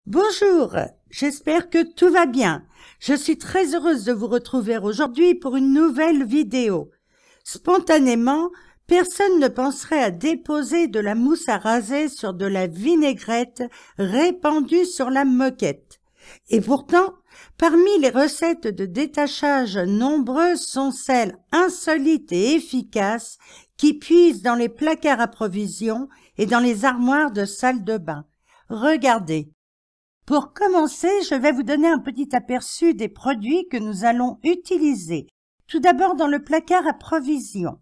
Bonjour, j'espère que tout va bien. Je suis très heureuse de vous retrouver aujourd'hui pour une nouvelle vidéo. Spontanément, personne ne penserait à déposer de la mousse à raser sur de la vinaigrette répandue sur la moquette. Et pourtant, parmi les recettes de détachage nombreuses sont celles insolites et efficaces qui puisent dans les placards à provisions et dans les armoires de salle de bain. Regardez. Pour commencer, je vais vous donner un petit aperçu des produits que nous allons utiliser. Tout d'abord dans le placard à provisions.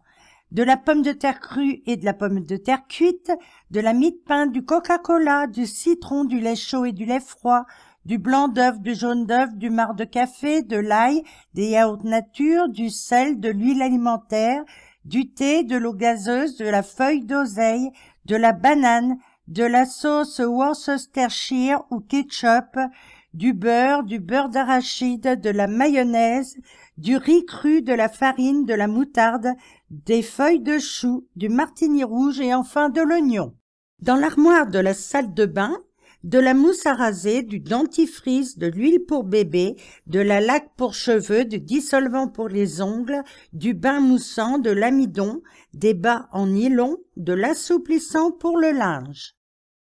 De la pomme de terre crue et de la pomme de terre cuite, de la mie de pain, du Coca-Cola, du citron, du lait chaud et du lait froid, du blanc d'œuf, du jaune d'œuf, du marc de café, de l'ail, des yaourts nature, du sel, de l'huile alimentaire, du thé, de l'eau gazeuse, de la feuille d'oseille, de la banane, de la sauce Worcestershire ou ketchup, du beurre d'arachide, de la mayonnaise, du riz cru, de la farine, de la moutarde, des feuilles de chou, du martini rouge et enfin de l'oignon. Dans l'armoire de la salle de bain, de la mousse à raser, du dentifrice, de l'huile pour bébé, de la laque pour cheveux, du dissolvant pour les ongles, du bain moussant, de l'amidon, des bas en nylon, de l'assouplissant pour le linge.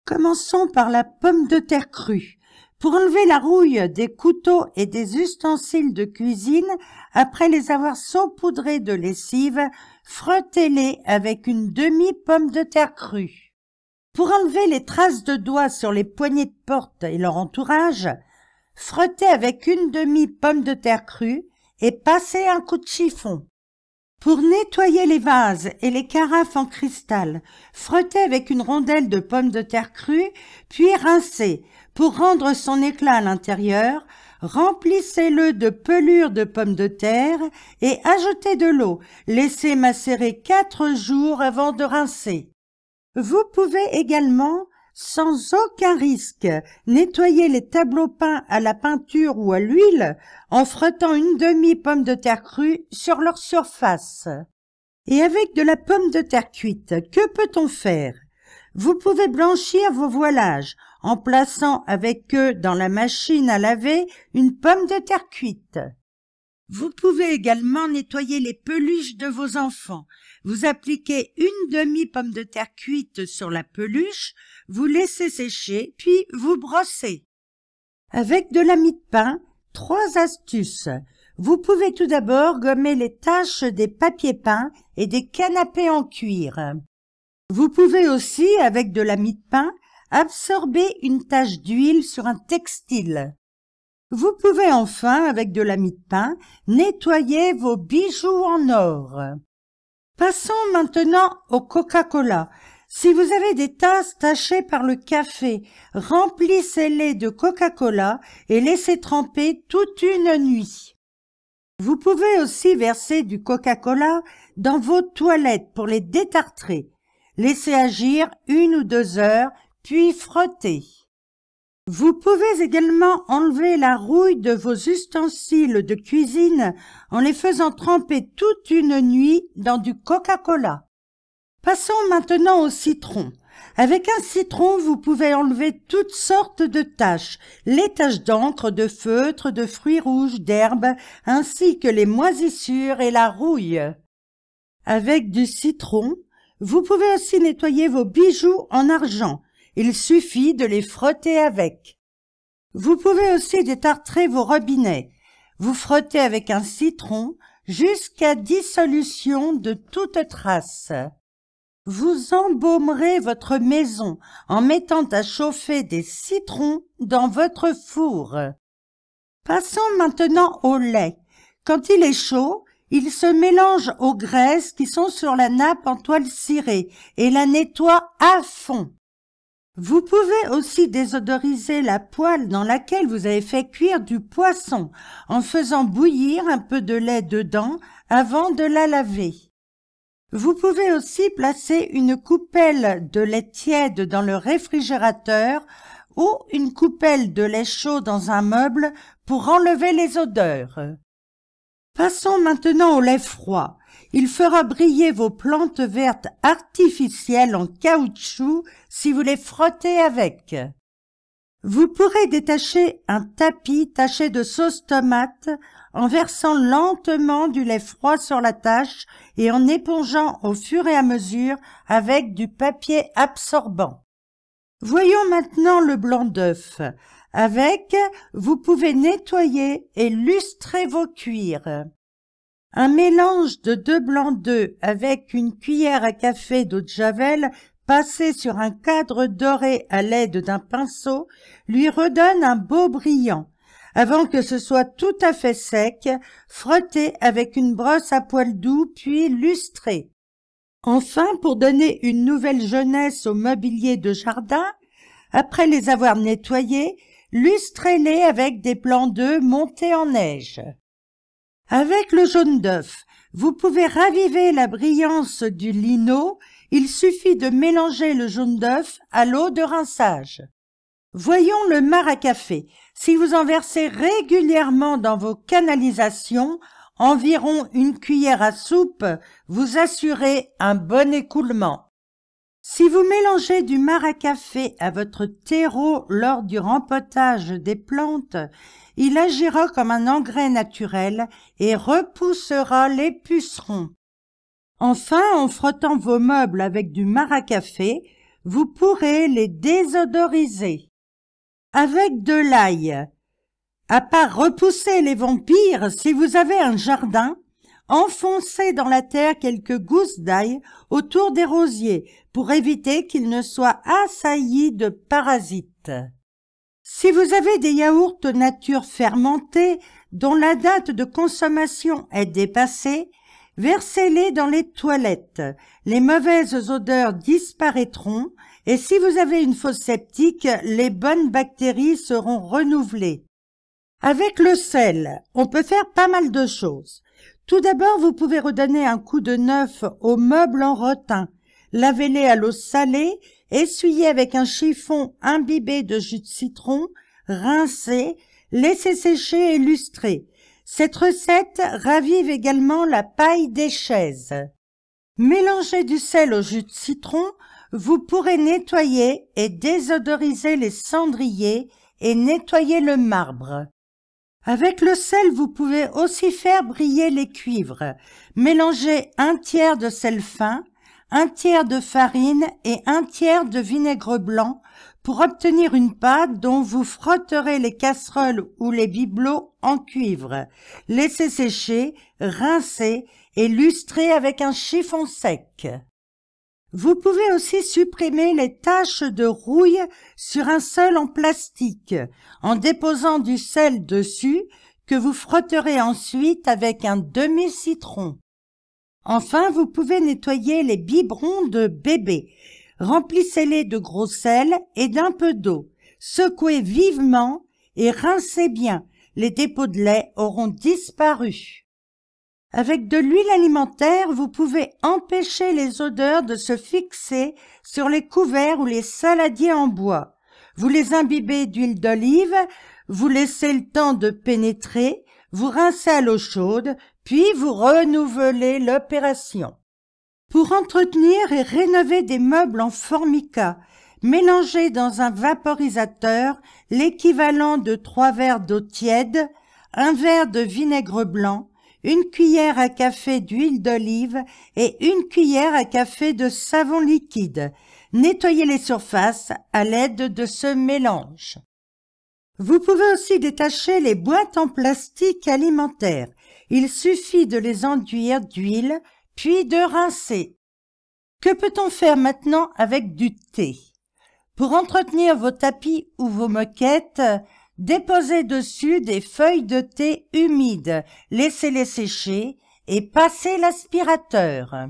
Commençons par la pomme de terre crue. Pour enlever la rouille des couteaux et des ustensiles de cuisine, après les avoir saupoudrés de lessive, frottez-les avec une demi-pomme de terre crue. Pour enlever les traces de doigts sur les poignées de porte et leur entourage, frottez avec une demi-pomme de terre crue et passez un coup de chiffon. Pour nettoyer les vases et les carafes en cristal, frottez avec une rondelle de pomme de terre crue, puis rincez. Pour rendre son éclat à l'intérieur, remplissez-le de pelure de pommes de terre et ajoutez de l'eau. Laissez macérer 4 jours avant de rincer. Vous pouvez également, sans aucun risque, nettoyer les tableaux peints à la peinture ou à l'huile en frottant une demi-pomme de terre crue sur leur surface. Et avec de la pomme de terre cuite, que peut-on faire? Vous pouvez blanchir vos voilages en plaçant avec eux dans la machine à laver une pomme de terre cuite. Vous pouvez également nettoyer les peluches de vos enfants. Vous appliquez une demi-pomme de terre cuite sur la peluche, vous laissez sécher, puis vous brossez. Avec de la mie de pain, 3 astuces. Vous pouvez tout d'abord gommer les taches des papiers peints et des canapés en cuir. Vous pouvez aussi, avec de la mie de pain, absorber une tache d'huile sur un textile. Vous pouvez enfin, avec de la mie de pain, nettoyer vos bijoux en or. Passons maintenant au Coca-Cola. Si vous avez des tasses tachées par le café, remplissez-les de Coca-Cola et laissez tremper toute une nuit. Vous pouvez aussi verser du Coca-Cola dans vos toilettes pour les détartrer. Laissez agir 1 ou 2 heures, puis frottez. Vous pouvez également enlever la rouille de vos ustensiles de cuisine en les faisant tremper toute une nuit dans du Coca-Cola. Passons maintenant au citron. Avec un citron, vous pouvez enlever toutes sortes de taches, les taches d'encre, de feutre, de fruits rouges, d'herbes, ainsi que les moisissures et la rouille. Avec du citron, vous pouvez aussi nettoyer vos bijoux en argent. Il suffit de les frotter avec. Vous pouvez aussi détartrer vos robinets. Vous frottez avec un citron jusqu'à dissolution de toute trace. Vous embaumerez votre maison en mettant à chauffer des citrons dans votre four. Passons maintenant au lait. Quand il est chaud, il se mélange aux graisses qui sont sur la nappe en toile cirée et la nettoie à fond. Vous pouvez aussi désodoriser la poêle dans laquelle vous avez fait cuire du poisson en faisant bouillir un peu de lait dedans avant de la laver. Vous pouvez aussi placer une coupelle de lait tiède dans le réfrigérateur ou une coupelle de lait chaud dans un meuble pour enlever les odeurs. Passons maintenant au lait froid. Il fera briller vos plantes vertes artificielles en caoutchouc si vous les frottez avec. Vous pourrez détacher un tapis taché de sauce tomate en versant lentement du lait froid sur la tache et en épongeant au fur et à mesure avec du papier absorbant. Voyons maintenant le blanc d'œuf. Avec, vous pouvez nettoyer et lustrer vos cuirs. Un mélange de 2 blancs d'œufs avec une cuillère à café d'eau de javel passée sur un cadre doré à l'aide d'un pinceau lui redonne un beau brillant. Avant que ce soit tout à fait sec, frottez avec une brosse à poils doux puis lustrez. Enfin, pour donner une nouvelle jeunesse au mobilier de jardin, après les avoir nettoyés, lustrez-les avec des blancs d'œufs montés en neige. Avec le jaune d'œuf, vous pouvez raviver la brillance du lino. Il suffit de mélanger le jaune d'œuf à l'eau de rinçage. Voyons le marc à café. Si vous en versez régulièrement dans vos canalisations, environ une cuillère à soupe, vous assurez un bon écoulement. Si vous mélangez du marc à café à votre terreau lors du rempotage des plantes, il agira comme un engrais naturel et repoussera les pucerons. Enfin, en frottant vos meubles avec du marc à café, vous pourrez les désodoriser. Avec de l'ail. À part repousser les vampires, si vous avez un jardin, enfoncez dans la terre quelques gousses d'ail autour des rosiers pour éviter qu'ils ne soient assaillis de parasites. Si vous avez des yaourts nature fermentés dont la date de consommation est dépassée, versez-les dans les toilettes. Les mauvaises odeurs disparaîtront et si vous avez une fosse septique, les bonnes bactéries seront renouvelées. Avec le sel, on peut faire pas mal de choses. Tout d'abord, vous pouvez redonner un coup de neuf aux meubles en rotin. Lavez-les à l'eau salée, essuyez avec un chiffon imbibé de jus de citron, rincez, laissez sécher et lustrer. Cette recette ravive également la paille des chaises. Mélangez du sel au jus de citron, vous pourrez nettoyer et désodoriser les cendriers et nettoyer le marbre. Avec le sel, vous pouvez aussi faire briller les cuivres. Mélangez 1/3 de sel fin, 1/3 de farine et 1/3 de vinaigre blanc pour obtenir une pâte dont vous frotterez les casseroles ou les bibelots en cuivre. Laissez sécher, rincez et lustrez avec un chiffon sec. Vous pouvez aussi supprimer les taches de rouille sur un sol en plastique en déposant du sel dessus que vous frotterez ensuite avec un demi-citron. Enfin, vous pouvez nettoyer les biberons de bébé. Remplissez-les de gros sel et d'un peu d'eau. Secouez vivement et rincez bien. Les dépôts de lait auront disparu. Avec de l'huile alimentaire, vous pouvez empêcher les odeurs de se fixer sur les couverts ou les saladiers en bois. Vous les imbibez d'huile d'olive, vous laissez le temps de pénétrer, vous rincez à l'eau chaude, puis vous renouvelez l'opération. Pour entretenir et rénover des meubles en formica, mélangez dans un vaporisateur l'équivalent de 3 verres d'eau tiède, 1 verre de vinaigre blanc, 1 cuillère à café d'huile d'olive et 1 cuillère à café de savon liquide. Nettoyez les surfaces à l'aide de ce mélange. Vous pouvez aussi détacher les boîtes en plastique alimentaire. Il suffit de les enduire d'huile, puis de rincer. Que peut-on faire maintenant avec du thé? Pour entretenir vos tapis ou vos moquettes, déposez dessus des feuilles de thé humides, laissez-les sécher et passez l'aspirateur.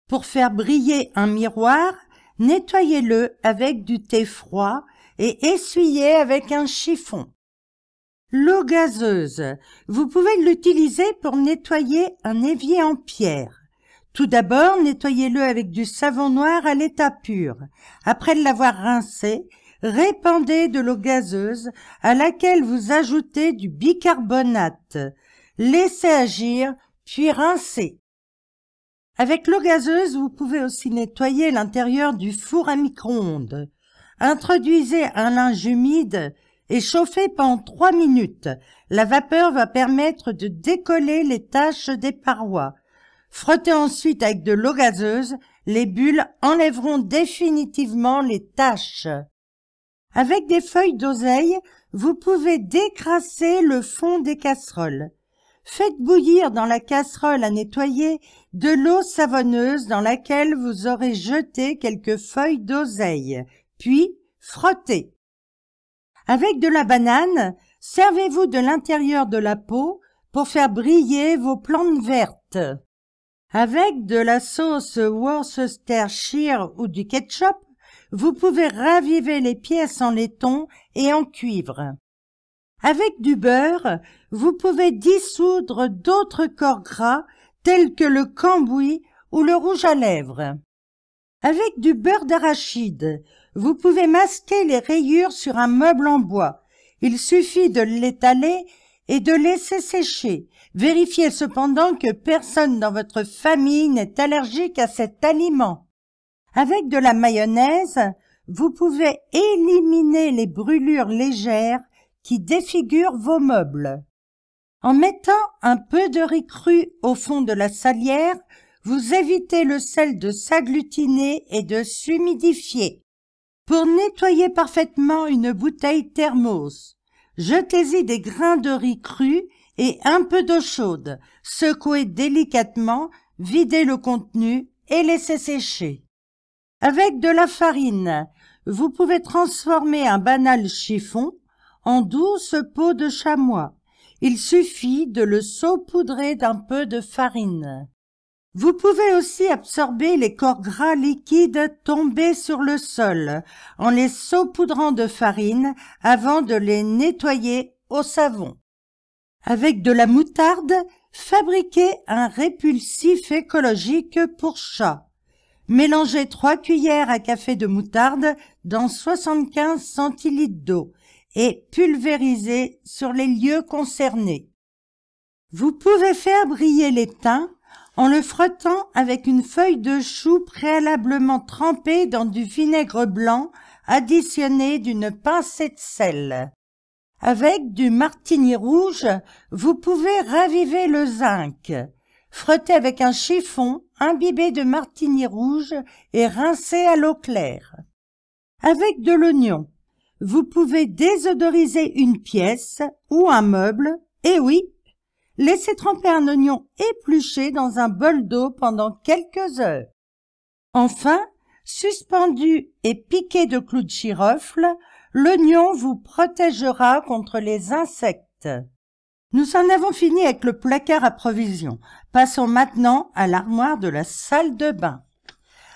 Pour faire briller un miroir, nettoyez-le avec du thé froid et essuyez avec un chiffon. L'eau gazeuse. Vous pouvez l'utiliser pour nettoyer un évier en pierre. Tout d'abord, nettoyez-le avec du savon noir à l'état pur. Après l'avoir rincé, répandez de l'eau gazeuse à laquelle vous ajoutez du bicarbonate. Laissez agir, puis rincez. Avec l'eau gazeuse, vous pouvez aussi nettoyer l'intérieur du four à micro-ondes. Introduisez un linge humide et chauffez pendant 3 minutes. La vapeur va permettre de décoller les taches des parois. Frottez ensuite avec de l'eau gazeuse. Les bulles enlèveront définitivement les taches. Avec des feuilles d'oseille, vous pouvez décrasser le fond des casseroles. Faites bouillir dans la casserole à nettoyer de l'eau savonneuse dans laquelle vous aurez jeté quelques feuilles d'oseille, puis frottez. Avec de la banane, servez-vous de l'intérieur de la peau pour faire briller vos plantes vertes. Avec de la sauce Worcestershire ou du ketchup, vous pouvez raviver les pièces en laiton et en cuivre. Avec du beurre, vous pouvez dissoudre d'autres corps gras tels que le cambouis ou le rouge à lèvres. Avec du beurre d'arachide, vous pouvez masquer les rayures sur un meuble en bois. Il suffit de l'étaler et de laisser sécher. Vérifiez cependant que personne dans votre famille n'est allergique à cet aliment. Avec de la mayonnaise, vous pouvez éliminer les brûlures légères qui défigurent vos meubles. En mettant un peu de riz cru au fond de la salière, vous évitez le sel de s'agglutiner et de s'humidifier. Pour nettoyer parfaitement une bouteille thermos, jetez-y des grains de riz cru et un peu d'eau chaude. Secouez délicatement, videz le contenu et laissez sécher. Avec de la farine, vous pouvez transformer un banal chiffon en douce peau de chamois. Il suffit de le saupoudrer d'un peu de farine. Vous pouvez aussi absorber les corps gras liquides tombés sur le sol en les saupoudrant de farine avant de les nettoyer au savon. Avec de la moutarde, fabriquez un répulsif écologique pour chat. Mélangez 3 cuillères à café de moutarde dans 75 centilitres d'eau et pulvérisez sur les lieux concernés. Vous pouvez faire briller l'étain en le frottant avec une feuille de chou préalablement trempée dans du vinaigre blanc additionné d'une pincée de sel. Avec du martini rouge, vous pouvez raviver le zinc. Frottez avec un chiffon imbibé de martini rouge et rincez à l'eau claire. Avec de l'oignon, vous pouvez désodoriser une pièce ou un meuble, et oui, laissez tremper un oignon épluché dans un bol d'eau pendant quelques heures. Enfin, suspendu et piqué de clous de girofle, l'oignon vous protégera contre les insectes. Nous en avons fini avec le placard à provisions. Passons maintenant à l'armoire de la salle de bain.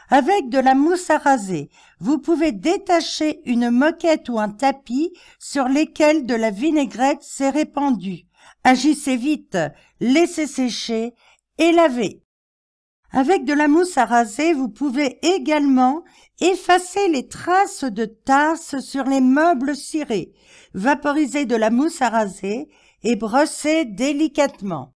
Avec de la mousse à raser, vous pouvez détacher une moquette ou un tapis sur lesquels de la vinaigrette s'est répandue. Agissez vite, laissez sécher et lavez. Avec de la mousse à raser, vous pouvez également effacer les traces de tasses sur les meubles cirés. Vaporisez de la mousse à raser et brossez délicatement.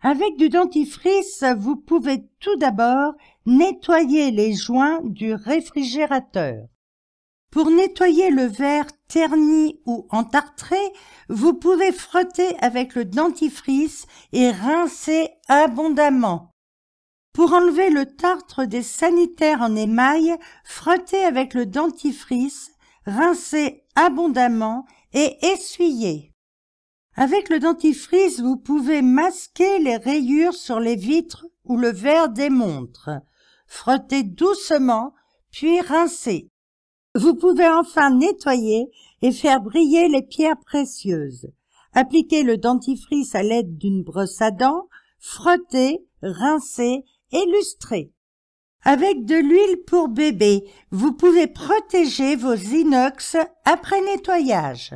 Avec du dentifrice, vous pouvez tout d'abord nettoyer les joints du réfrigérateur. Pour nettoyer le verre terni ou entartré, vous pouvez frotter avec le dentifrice et rincer abondamment. Pour enlever le tartre des sanitaires en émail, frottez avec le dentifrice, rincez abondamment et essuyez. Avec le dentifrice, vous pouvez masquer les rayures sur les vitres ou le verre des montres. Frottez doucement, puis rincez. Vous pouvez enfin nettoyer et faire briller les pierres précieuses. Appliquez le dentifrice à l'aide d'une brosse à dents, frottez, rincez et lustrez. Avec de l'huile pour bébé, vous pouvez protéger vos inox après nettoyage.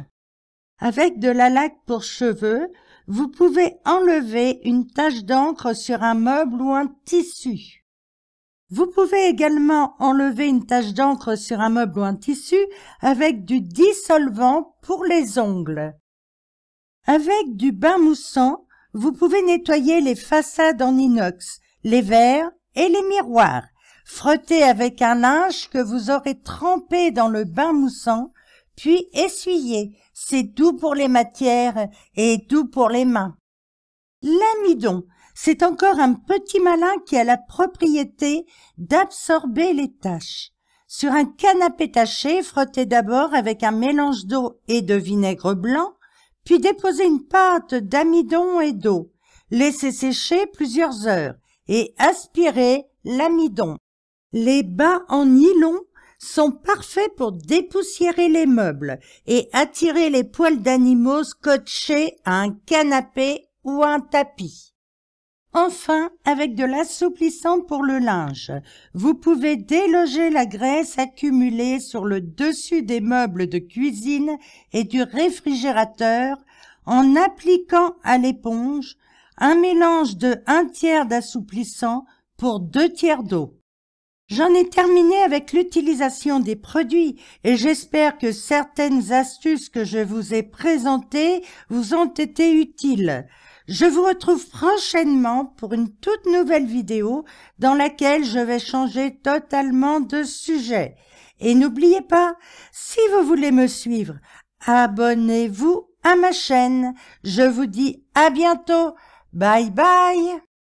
Avec de la laque pour cheveux, vous pouvez enlever une tache d'encre sur un meuble ou un tissu. Vous pouvez également enlever une tache d'encre sur un meuble ou un tissu avec du dissolvant pour les ongles. Avec du bain moussant, vous pouvez nettoyer les façades en inox, les verres et les miroirs. Frottez avec un linge que vous aurez trempé dans le bain moussant, puis essuyez. C'est doux pour les matières et doux pour les mains. L'amidon, c'est encore un petit malin qui a la propriété d'absorber les taches. Sur un canapé taché, frottez d'abord avec un mélange d'eau et de vinaigre blanc, puis déposez une pâte d'amidon et d'eau. Laissez sécher plusieurs heures et aspirez l'amidon. Les bas en nylon sont parfaits pour dépoussiérer les meubles et attirer les poils d'animaux scotchés à un canapé ou un tapis. Enfin, avec de l'assouplissant pour le linge, vous pouvez déloger la graisse accumulée sur le dessus des meubles de cuisine et du réfrigérateur en appliquant à l'éponge un mélange de 1/3 d'assouplissant pour 2/3 d'eau. J'en ai terminé avec l'utilisation des produits et j'espère que certaines astuces que je vous ai présentées vous ont été utiles. Je vous retrouve prochainement pour une toute nouvelle vidéo dans laquelle je vais changer totalement de sujet. Et n'oubliez pas, si vous voulez me suivre, abonnez-vous à ma chaîne. Je vous dis à bientôt. Bye bye.